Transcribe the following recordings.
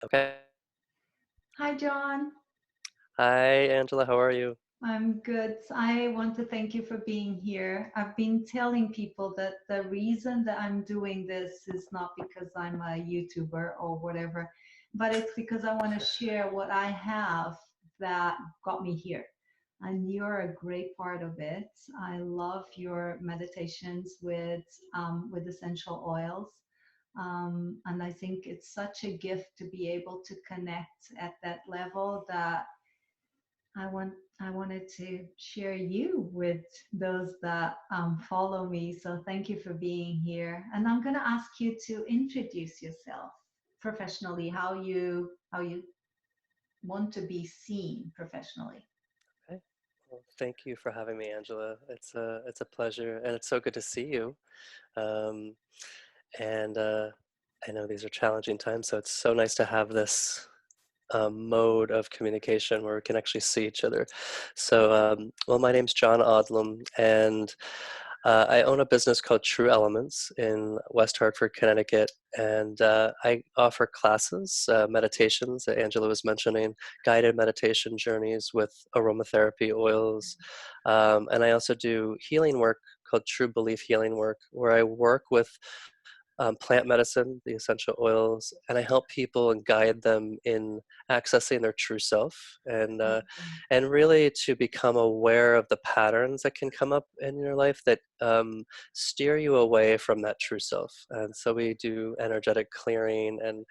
Okay. Hi, John. Hi, Angela. How are you? I'm good. I want to thank you for being here. I've been telling people that the reason that I'm doing this is not because I'm a YouTuber or whatever, but it's because I want to share what I have that got me here. And you're a great part of it. I love your meditations with essential oils. And I think it's such a gift to be able to connect at that level that I wanted to share you with those that follow me. So thank you for being here. And I'm going to ask you to introduce yourself professionally, how you want to be seen professionally. Okay. Well, thank you for having me, Angela. It's a pleasure, and it's so good to see you. Um, and I know these are challenging times, so it's so nice to have this mode of communication where we can actually see each other. So, well, my name's John Odlum, and I own a business called True Elements in West Hartford, Connecticut, and I offer classes, meditations that Angela was mentioning, guided meditation journeys with aromatherapy oils, and I also do healing work called True Belief Healing Work, where I work with plant medicine, the essential oils, and I help people and guide them in accessing their true self and really to become aware of the patterns that can come up in your life that steer you away from that true self. And so we do energetic clearing and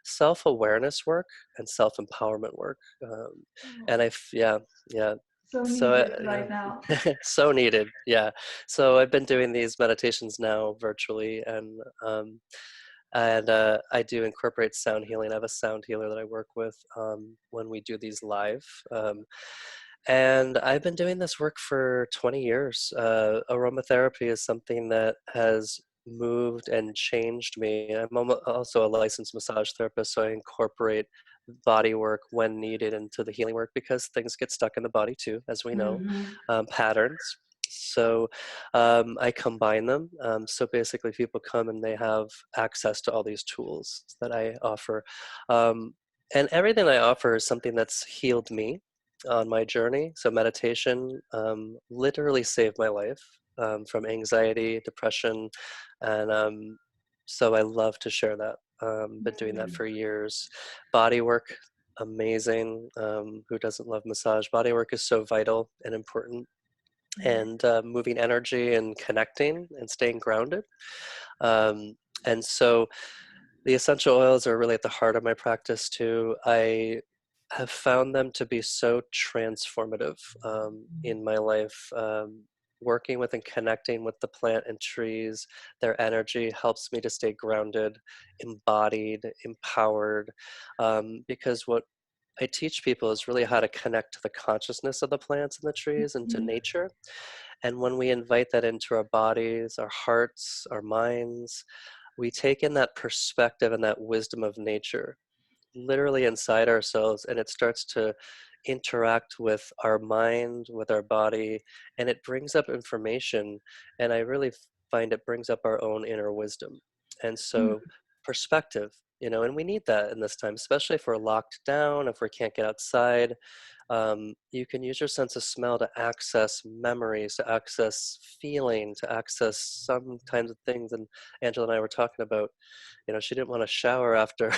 self-awareness work and self-empowerment work. And Oh, yeah, yeah. so So needed yeah, right now. so needed. Yeah. So I've been doing these meditations now virtually, and I do incorporate sound healing. I have a sound healer that I work with when we do these live. And I've been doing this work for 20 years. Aromatherapy is something that has moved and changed me. Also a licensed massage therapist, so I incorporate body work when needed into the healing work because things get stuck in the body too, as we know, Hmm. patterns. So I combine them. So basically, people come and they have access to all these tools that I offer. Um, and everything I offer is something that's healed me on my journey. So meditation literally saved my life from anxiety, depression, and so I love to share that. Been doing that for years. Body work, amazing. Who doesn't love massage? Body work is so vital and important. And moving energy and connecting and staying grounded. Um, and so the essential oils are really at the heart of my practice too. I have found them to be so transformative in my life. Working with and connecting with the plant and trees, their energy helps me to stay grounded, embodied, empowered. Because what I teach people is really how to connect to the consciousness of the plants and the trees and to Hmm. nature. And when we invite that into our bodies, our hearts, our minds, we take in that perspective and that wisdom of nature literally inside ourselves, and it starts to interact with our mind, with our body, and it brings up information. And I really find it brings up our own inner wisdom. And so, perspective, and we need that in this time, especially if we're locked down, if we can't get outside. You can use your sense of smell to access memories, to access feeling, to access some kinds of things. And Angela and I were talking about, she didn't want to shower after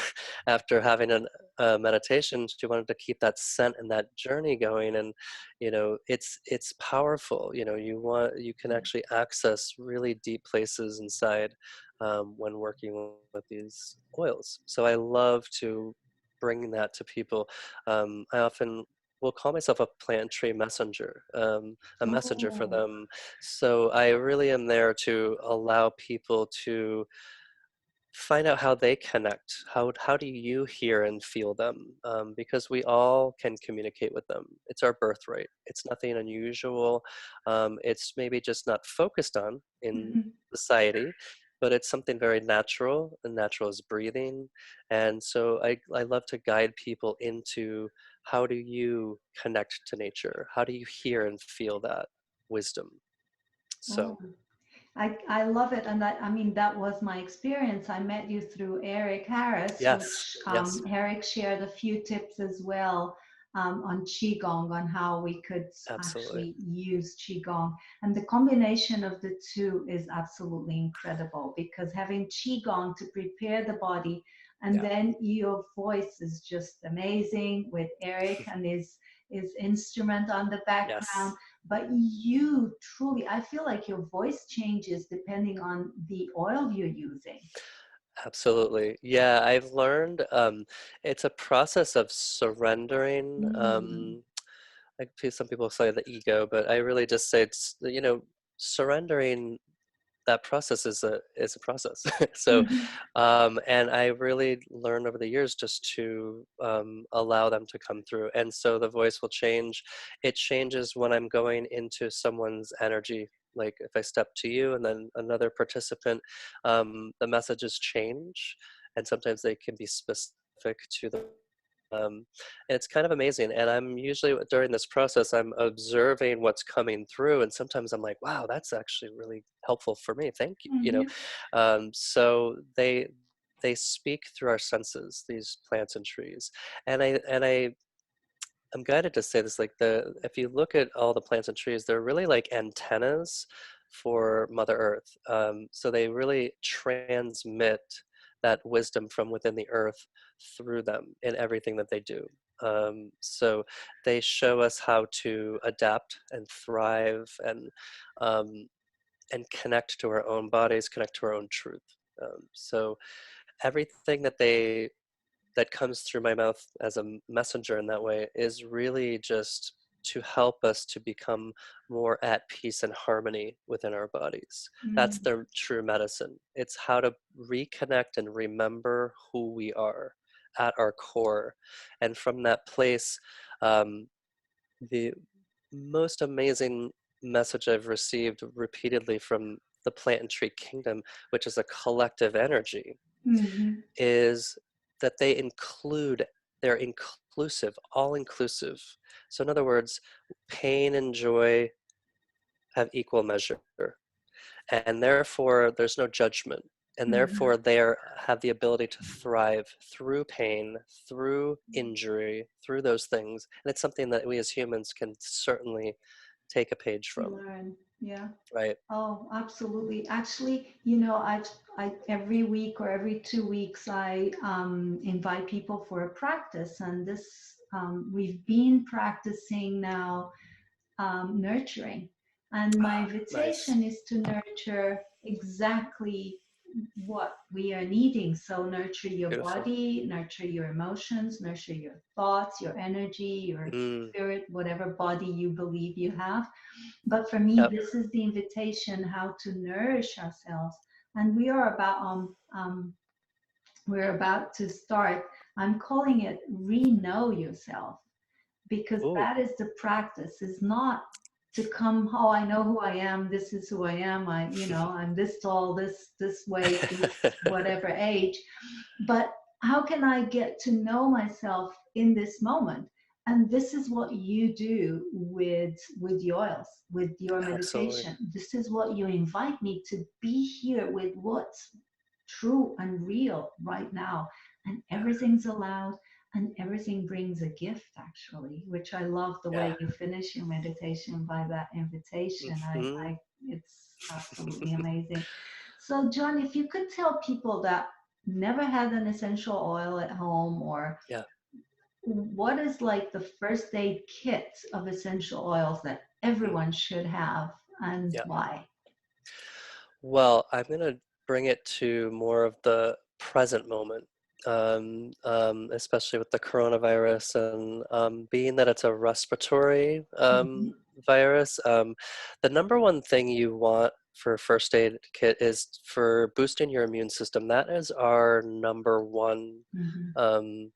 after having a meditation. She wanted to keep that scent and that journey going. And it's powerful. You can actually access really deep places inside when working with these oils. So I love to bring that to people. I often will call myself a plant tree messenger, a messenger for Oh. them. So I really am there to allow people to find out how they connect. How do you hear and feel them? Because we all can communicate with them. It's our birthright. It's nothing unusual. It's maybe just not focused on in Mhm. society, but it's something very natural, and natural is breathing. And so I love to guide people into how do you connect to nature? How do you hear and feel that wisdom? Oh. So I love it. And that, I mean, that was my experience. I met you through Eric Harris, Yes, which yes, Eric shared a few tips as well on Qigong, on how we could absolutely. actually use Qigong. And the combination of the two is absolutely incredible, because having Qigong to prepare the body, and Yeah, then your voice is just amazing with Eric and his instrument on the background. yes. But you truly, I feel like your voice changes depending on the oil you're using. Absolutely. Yeah, I've learned it's a process of surrendering. Mm, Like some people say the ego, but I really just say it's, surrendering. That process is a process. So, mhm, and I really learned over the years just to allow them to come through. And so the voice will change. It changes when I'm going into someone's energy. Like if I step to you and then another participant, the messages change, and sometimes they can be specific to the and it's kind of amazing. And I'm usually during this process, I'm observing what's coming through, and sometimes I'm like, "Wow, that's actually really helpful for me. Thank you." mhm, So they speak through our senses, these plants and trees, I'm guided to say this, like the if you look at all the plants and trees, they're really like antennas for Mother Earth. So they really transmit that wisdom from within the earth through them in everything that they do. So they show us how to adapt and thrive um, and connect to our own bodies, connect to our own truth. So everything that comes through my mouth as a messenger in that way is really just to help us to become more at peace and harmony within our bodies. That's mm, the true medicine. It's how to reconnect and remember who we are at our core. And from that place, um, the most amazing message I've received repeatedly from the plant and tree kingdom, which is a collective energy, mhm, is that they're inclusive, all inclusive. So, in other words, pain and joy have equal measure, and therefore there's no judgment. And mhm. therefore, have the ability to thrive through pain, through injury, through those things. And it's something that we as humans can certainly take a page from, Learn, yeah. right? Oh, absolutely. Actually, I every week or every 2 weeks, I invite people for a practice, and this we've been practicing now nurturing. And my Nice. invitation is to nurture exactly what we are needing. So, nurture your Beautiful. body, nurture your emotions, nurture your thoughts, your energy, your Mm, spirit, whatever body you believe you have. But for me, yep. this is the invitation how to nourish ourselves. And we are we're about to start. I'm calling it re-know yourself, because Ooh. that is the practice. Is not to come, oh, I know who I am, this is who I am, I'm this tall, this weight, this whatever age. But how can I get to know myself in this moment? And this is what you do with the oils, with your Absolutely. meditation. This is what you invite me to be here with, what's true and real right now. And everything's allowed, and everything brings a gift, actually, which I love the Yeah. way you finish your meditation by that invitation. Hmm. It's absolutely amazing. So, John, if you could tell people that never had an essential oil at home, or Yeah. what is like the first aid kit of essential oils that everyone should have, and Yeah. why? Well, I'm going to bring it to more of the present moment, especially with the coronavirus and being that it's a respiratory Mhm, virus. The number one thing you want for a first aid kit is for boosting your immune system. That is our number one mhm, um,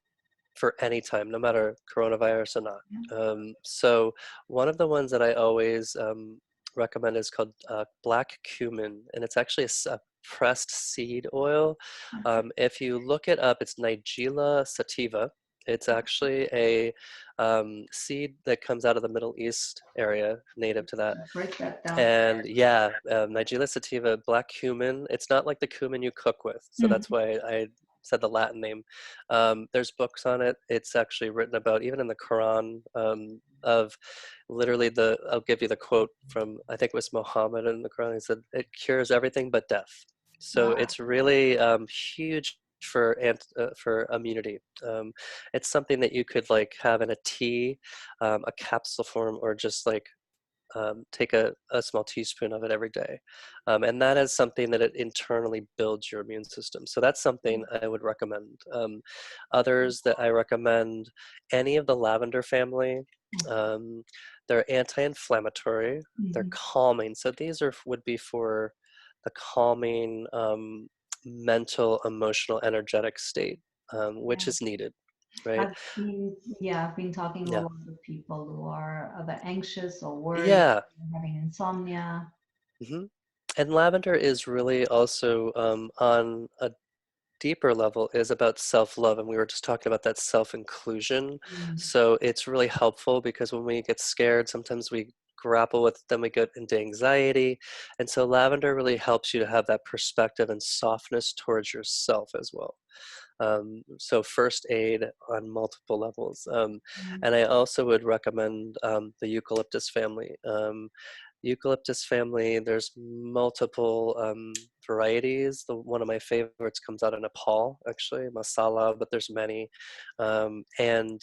for any time, no matter coronavirus or not. yeah, So one of the ones that I always recommend is called black cumin, and it's actually a pressed seed oil. okay. If you look it up, it's Nigella sativa, It's actually a seed that comes out of the Middle East area, native to that. Break that down. And yeah, Nigella sativa, black cumin. It's not like the cumin you cook with, so that's Mhm. why I said the Latin name. There's books on it. It's actually written about, even in the Quran, of literally the. I'll give you the quote from, I think it was Muhammad in the Quran. He said, "It cures everything but death." So Wow. it's really huge for immunity. It's something that you could like have in a tea, a capsule form, or just like take a small teaspoon of it every day. And that is something that it internally builds your immune system. So that's something I would recommend. Others that I recommend, any of the lavender family, um, they're anti-inflammatory, they're Mhm. calming. So these would be for the calming mental, emotional, energetic state, which Yeah. is needed, right? I've been talking to a Yeah. lot of people who are either anxious or worried, Yeah. having insomnia. hmm And lavender is really also on a deeper level is about self-love, and we were just talking about that self-inclusion. Mm. So it's really helpful because when we get scared, sometimes we grapple with, then we get into anxiety, and so lavender really helps you to have that perspective and softness towards yourself as well. So first aid on multiple levels. Mm. And I also would recommend the eucalyptus family. Eucalyptus family, there's multiple varieties. One of my favorites comes out of Nepal, actually, masala, but there's many. And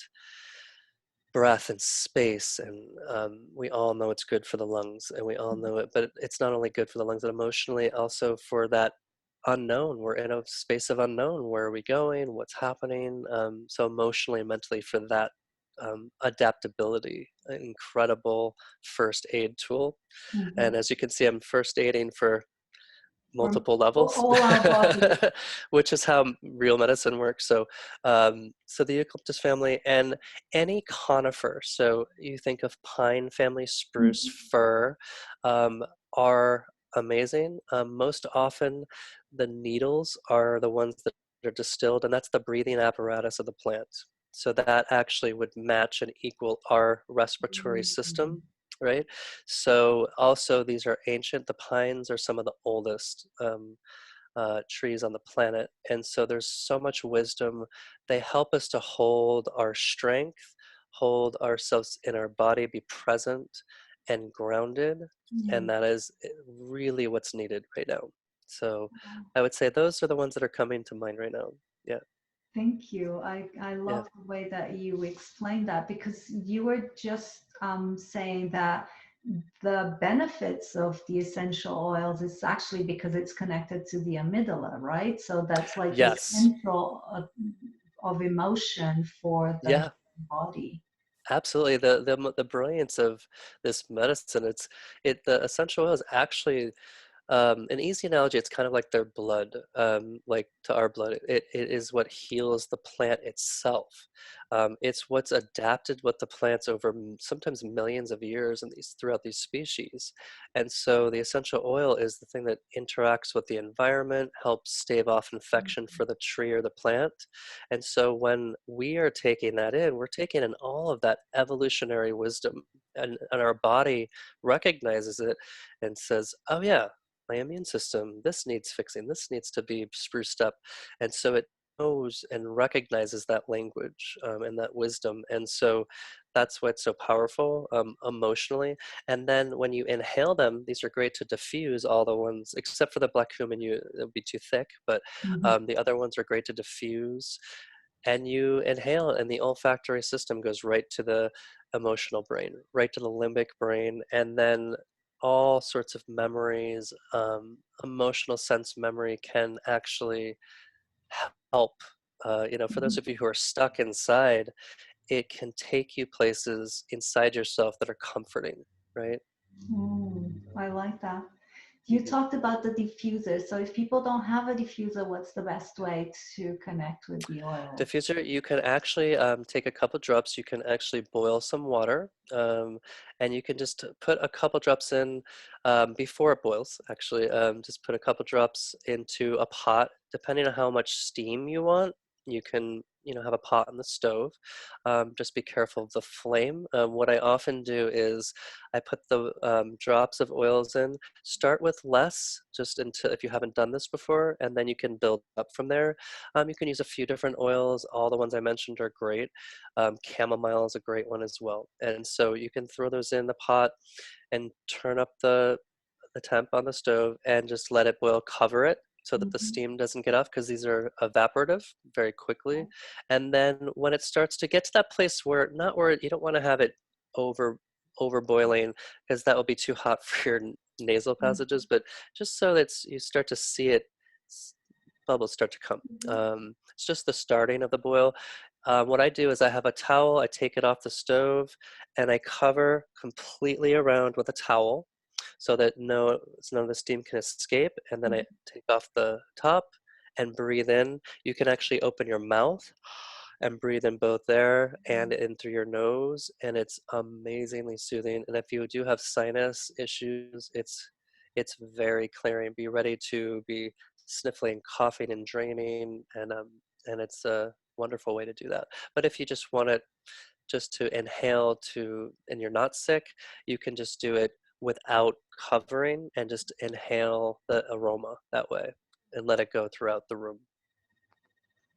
breath and space, and we all know it's good for the lungs, and we all know it, but it's not only good for the lungs, but emotionally also for that unknown. We're in a space of unknown. Where are we going? What's happening? So emotionally and mentally, for that adaptability, an incredible first aid tool. Mhm. And as you can see, I'm first aiding for From multiple levels, all our bodies. which is how real medicine works. So, so the eucalyptus family and any conifer. So you think of pine family, spruce, Mhm. fir, um, are amazing. Most often, the needles are the ones that are distilled, and that's the breathing apparatus of the plant. So that actually would match and equal our respiratory Mhm. system, right? So also these are ancient. The pines are some of the oldest trees on the planet, and so there's so much wisdom. They help us to hold our strength, hold ourselves in our body, be present and grounded, and Yeah. that is really what's needed right now. So I would say those are the ones that are coming to mind right now. Yeah, Thank you. I yeah, love the way that you explained that because you were just saying that the benefits of the essential oils is actually because it's connected to the amygdala, right? So that's like the yes, central of emotion for the yeah. human body. Absolutely, the brilliance of this medicine. The essential oils actually. An easy analogy, it's kind of like their blood, like to our blood. It is what heals the plant itself. It's what's adapted with the plants over sometimes millions of years and throughout these species. And so the essential oil is the thing that interacts with the environment, helps stave off infection for the tree or the plant. And so when we are taking that in, we're taking in all of that evolutionary wisdom, and our body recognizes it and says, oh yeah, my immune system, this needs fixing, this needs to be spruced up. And so it knows and recognizes that language, and that wisdom. And so that's what's so powerful, emotionally. And then when you inhale them, these are great to diffuse all the ones, except for the black cumin, it would be too thick, but Mhm. the other ones are great to diffuse. And you inhale, and the olfactory system goes right to the emotional brain, right to the limbic brain, and then all sorts of memories, emotional sense memory can actually help. For those Mhm. of you who are stuck inside, it can take you places inside yourself that are comforting, right? I like that. You Mhm. talked about the diffuser. So if people don't have a diffuser, what's the best way to connect with the oils? Diffuser, you can actually take a couple drops. You can actually boil some water, and you can just put a couple drops in before it boils. Actually, just put a couple drops into a pot. Depending on how much steam you want, you can have a pot on the stove. Just be careful of the flame. What I often do is I put the drops of oils in. Start with less, just until if you haven't done this before, and then you can build up from there. You can use a few different oils. All the ones I mentioned are great. Chamomile is a great one as well. And so you can throw those in the pot and turn up the temp on the stove and just let it boil, cover it so that the Mhm. steam doesn't get off because these are evaporative very quickly. And then when it starts to get to that place where not where you don't want to have it over over boiling because that will be too hot for your nasal passages, but just so that you start to see it s- bubbles start to come. Mhm. It's just the starting of the boil. What I do is I have a towel, I take it off the stove, and I cover completely around with a towel so that none of the steam can escape. And then I Mhm. take off the top and breathe in. You can actually open your mouth and breathe in both there and in through your nose, and it's amazingly soothing. And if you do have sinus issues, it's very clearing. Be ready to be sniffling, coughing, and draining, and it's a wonderful way to do that. But if you just want it just to inhale and you're not sick, you can just do it without covering and just inhale the aroma that way and let it go throughout the room.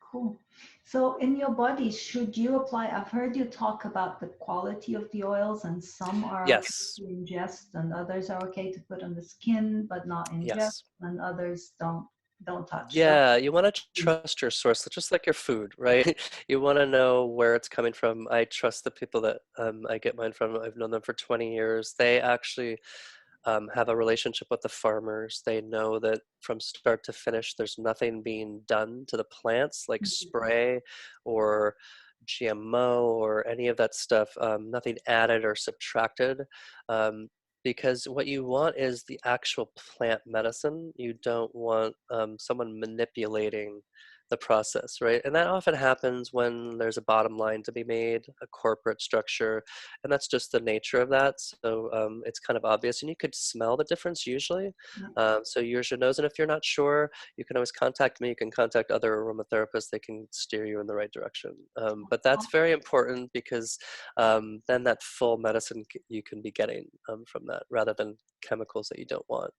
Cool. So in your body, should you apply? I've heard you talk about the quality of the oils, and some are okay Yes, to ingest, and others are okay to put on the skin, but not ingest, yes. and others don't touch. So Yeah, you want to trust your source, just like your food, right? You want to know where it's coming from. I trust the people that I get mine from. I've known them for 20 years. They actually have a relationship with the farmers. They know that from start to finish, there's nothing being done to the plants like Mhm. spray or GMO or any of that stuff, nothing added or subtracted. Um, because what you want is the actual plant medicine. You don't want someone manipulating the process, right? And that often happens when there's a bottom line to be made, a corporate structure, and that's just the nature of that. So it's kind of obvious, and you could smell the difference usually. Yeah. So use your nose, and if you're not sure, you can always contact me. You can contact other aromatherapists; they can steer you in the right direction. But that's very important because then that full medicine you can be getting from that, rather than chemicals that you don't want.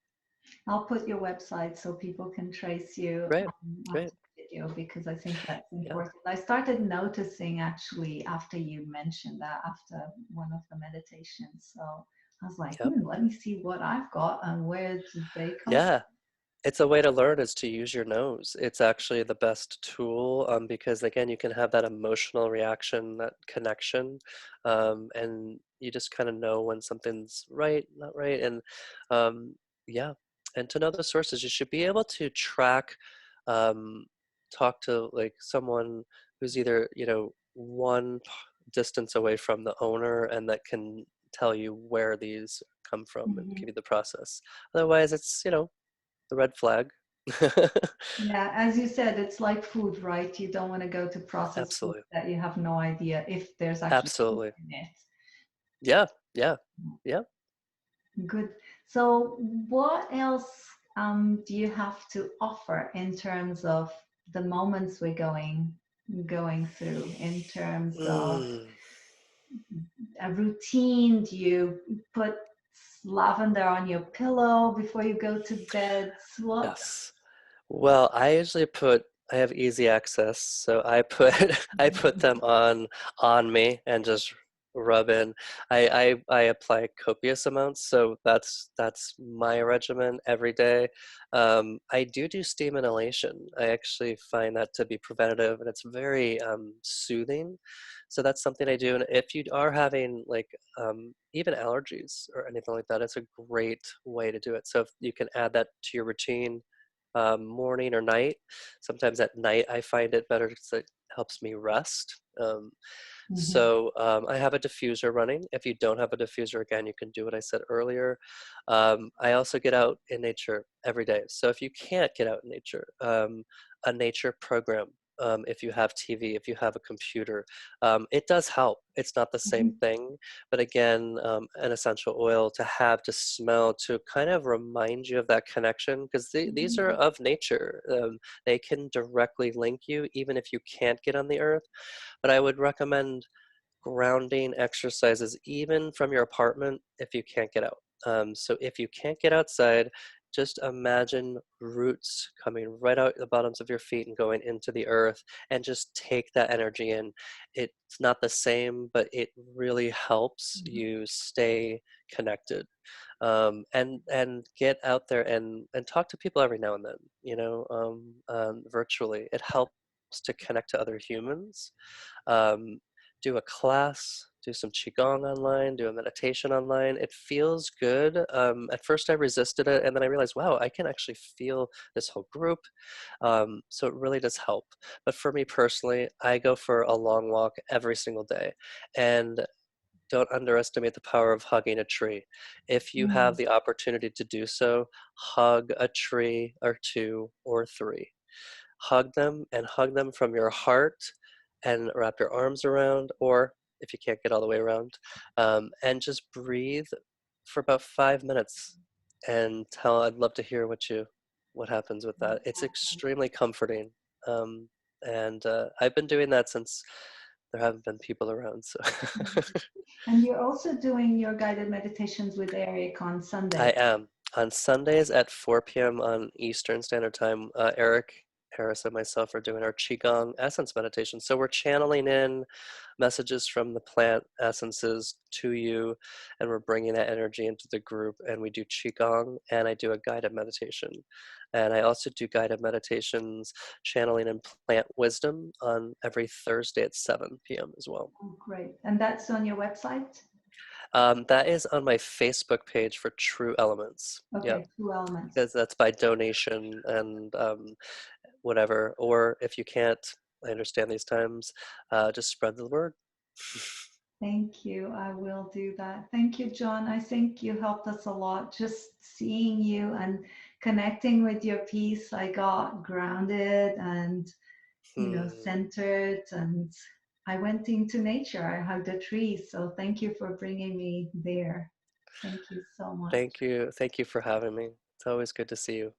I'll put your website so people can trace you Great, after great, the video because I think that's yeah, important. I started noticing actually after you mentioned that after one of the meditations. So I was like, yep, let me see what I've got and where did they come from. yeah. It's a way to learn is to use your nose. It's actually the best tool because again, you can have that emotional reaction, that connection, and you just kind of know when something's right, not right, and um, yeah. And to know the sources, you should be able to track, um, talk to like someone who's either distance away from the owner, and that can tell you where these come from and Mhm. give you the process. Otherwise, it's the red flag. Yeah, as you said, it's like food, right? You don't want to go to processed food Absolutely. that you have no idea if there's actually food Absolutely. in it. Yeah, yeah, yeah. Good. So, what else do you have to offer in terms of the moments we're going through? In terms of Mm, a routine, do you put lavender on your pillow before you go to bed? What? yes. Well, I have easy access, so I put I put them on me and just rub in. I apply copious amounts, so that's my regimen every day. I do steam inhalation. I actually find that to be preventative, and it's very soothing. So that's something I do. And if you are having like even allergies or anything like that, it's a great way to do it. So if you can add that to your routine morning or night. Sometimes at night I find it better because it helps me rest. Mhm. So I have a diffuser running. If you don't have a diffuser, again, you can do what I said earlier. I also get out in nature every day. So if you can't get out in nature, a nature program. if you have TV, if you have a computer. It does help. It's not the same Mhm. thing, but again, an essential oil to have, to smell, to kind of remind you of that connection, because these are Mhm. of nature. They can directly link you, even if you can't get on the earth. But I would recommend grounding exercises even from your apartment if you can't get out. So if you can't get outside, just imagine roots coming right out the bottoms of your feet and going into the earth, and just take that energy in. It's not the same, but it really helps Mhm. you stay connected. And get out there and talk to people every now and then, virtually. It helps to connect to other humans. um, do a class, do some qigong online, do a meditation online. It feels good. At first, I resisted it, and then I realized, wow, I can actually feel this whole group. So it really does help. But for me personally, I go for a long walk every single day, and don't underestimate the power of hugging a tree. If you have Mm. the opportunity to do so, hug a tree or two or three. Hug them, and hug them from your heart, and wrap your arms around, or if you can't get all the way around, and just breathe for about 5 minutes. And I'd love to hear what happens with that. It's extremely comforting. Um, and I've been doing that since there haven't been people around. So And you're also doing your guided meditations with Eric on I Sunday. am. On Sundays at 4 p.m. on Eastern Standard Time, Eric Harris and myself are doing our Qigong essence meditation. So we're channeling in messages from the plant essences to you, and we're bringing that energy into the group. And we do Qigong, and I do a guided meditation. And I also do guided meditations channeling in plant wisdom on every Thursday at 7 p.m. as well. Oh, great. And that's on your website? That is on my Facebook page for True Elements. Yep. Okay, two elements. Because that's by donation and whatever. Or if you can't, I understand these times, just spread the word. Thank you. I will do that. Thank you, John. I think you helped us a lot. Just seeing you and connecting with your piece, I got grounded and, Hmm. centered, and I went into nature. I hugged a tree. So thank you for bringing me there. Thank you so much. Thank you. Thank you for having me. It's always good to see you.